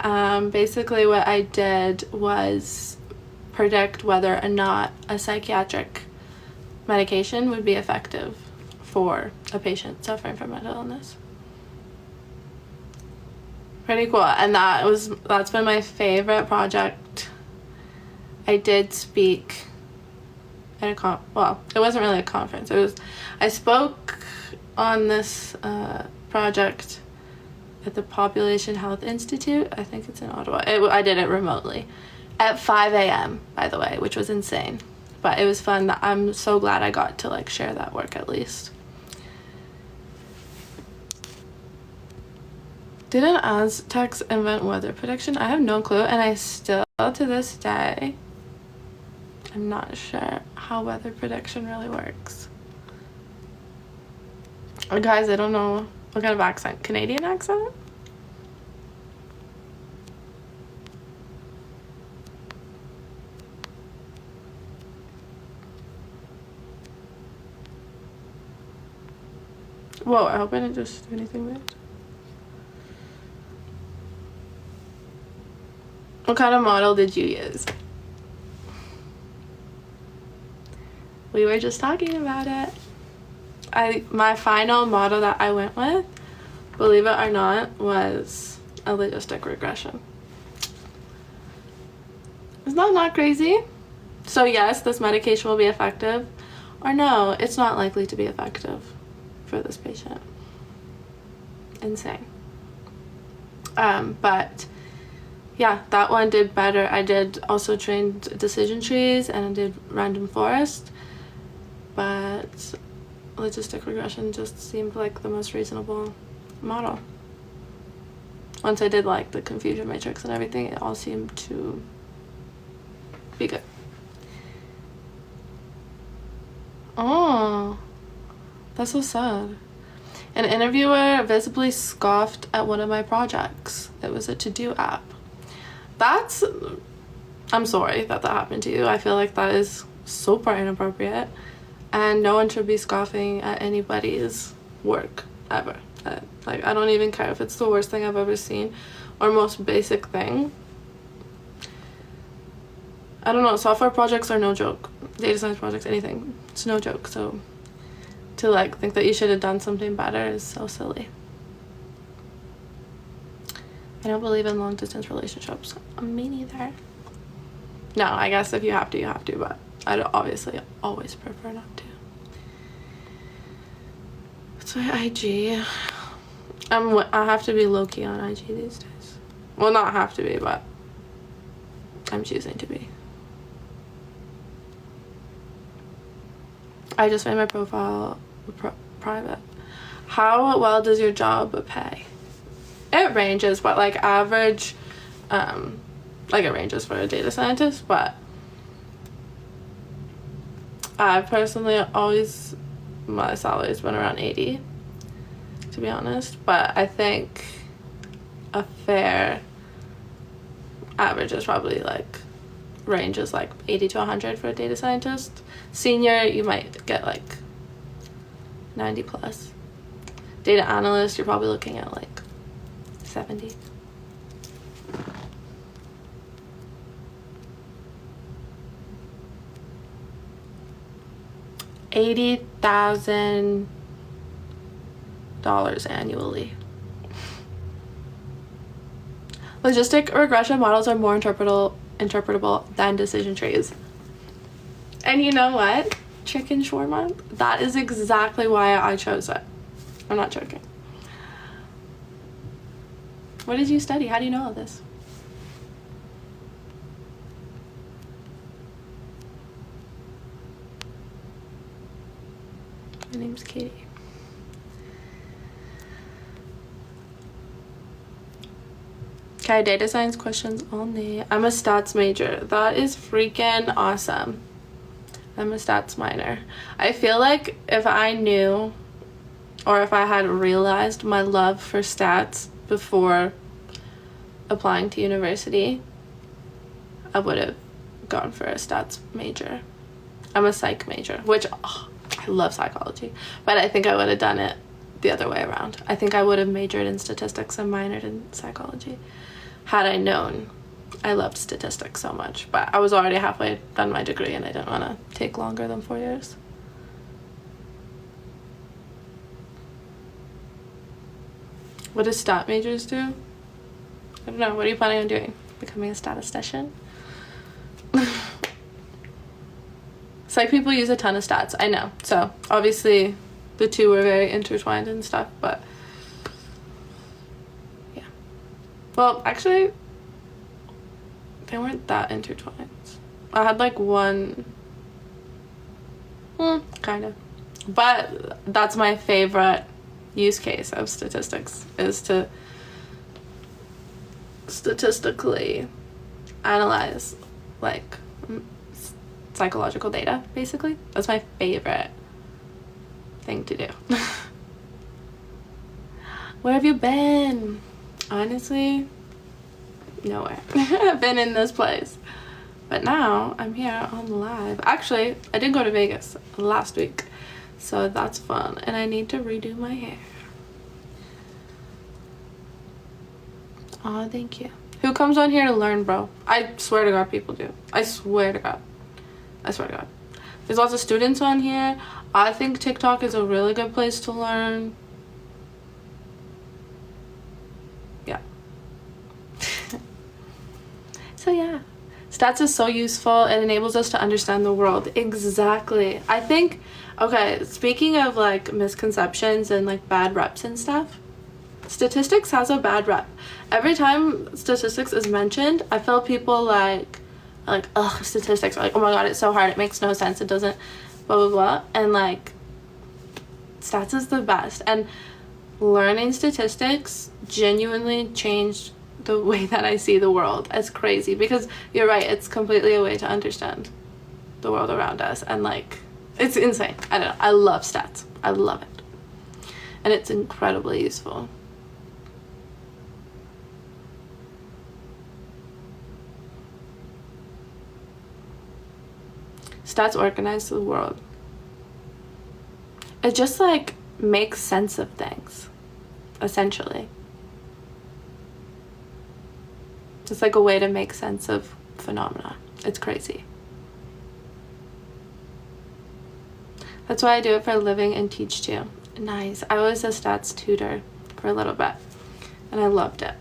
Basically what I did was predict whether or not a psychiatric medication would be effective for a patient suffering from mental illness. Pretty cool. And that's been my favorite project. I did speak at a well, it wasn't really a conference. I spoke on this project at the Population Health Institute. I think it's in Ottawa. I did it remotely at 5 a.m. by the way, which was insane, but it was fun. I'm so glad I got to like share that work at least. Didn't Aztecs invent weather prediction? I have no clue, and I still to this day I'm not sure how weather prediction really works. Guys, I don't know what kind of accent. Canadian accent? Whoa, I hope I didn't just do anything weird. What kind of model did you use? We were just talking about it. My final model that I went with, believe it or not, was a logistic regression. Is that not crazy? So yes, this medication will be effective, or no, it's not likely to be effective for this patient. Insane. But yeah, that one did better. I did also trained decision trees and I did random forest, but logistic regression just seemed like the most reasonable model. Once I did like the confusion matrix and everything, it all seemed to be good. Oh, that's so sad. An interviewer visibly scoffed at one of my projects. It was a to-do app. I'm sorry that happened to you. I feel like that is super inappropriate, and no one should be scoffing at anybody's work ever. Like, I don't even care if it's the worst thing I've ever seen or most basic thing. I don't know, software projects are no joke. Data science projects, anything, it's no joke. So to like think that you should have done something better is so silly. I don't believe in long distance relationships. Me neither. No, I guess if you have to, you have to, but I'd obviously always prefer not to. It's my IG. I have to be low-key on IG these days. Well, not have to be, but I'm choosing to be. I just made my profile private. How well does your job pay? It ranges, but like average, like it ranges for a data scientist, but I personally always, my salary's been around 80, to be honest, but I think a fair average is probably like, ranges like 80 to 100 for a data scientist. Senior, you might get like 90 plus. Data analyst, you're probably looking at like 70. $80,000 annually. Logistic regression models are more interpretable than decision trees. And you know what? Chicken shawarma? That is exactly why I chose it. I'm not joking. What did you study? How do you know all this? My name's Katie. Okay, data science questions only. I'm a stats major. That is freaking awesome. I'm a stats minor. I feel like if I knew, or if I had realized my love for stats before applying to university, I would have gone for a stats major. I'm a psych major, which I love psychology, but I think I would have done it the other way around. I think I would have majored in statistics and minored in psychology. had I known. I loved statistics so much, but I was already halfway done my degree and I didn't want to take longer than 4 years. What do stat majors do? I don't know. What are you planning on doing? Becoming a statistician? Psych people use a ton of stats. I know. So obviously the two were very intertwined and stuff, but yeah. Well, actually, they weren't that intertwined. I had like one, kind of. But that's my favorite use case of statistics, is to statistically analyze like psychological data, basically. That's my favorite thing to do. Where have you been? Honestly, nowhere. I've been in this place, but now I'm here on live. Actually, I did go to Vegas last week, so that's fun, and I need to redo my hair. Oh, thank you. Who comes on here to learn, bro? I swear to God, people do. I swear to God. I swear to God. There's lots of students on here. I think TikTok is a really good place to learn. Yeah. So yeah. Stats is so useful. It enables us to understand the world. Exactly. I think, okay, speaking of like misconceptions and like bad reps and stuff, statistics has a bad rep. Every time statistics is mentioned, I feel people like, ugh, statistics, or like, oh my God, it's so hard, it makes no sense, it doesn't, blah blah blah. And like, stats is the best, and learning statistics genuinely changed the way that I see the world. It's crazy, because you're right, it's completely a way to understand the world around us, and like, it's insane. I don't know, I love stats. I love it, and it's incredibly useful. Stats organize the world. It just like makes sense of things, essentially. It's like a way to make sense of phenomena. It's crazy. That's why I do it for a living and teach too. Nice. I was a stats tutor for a little bit, and I loved it.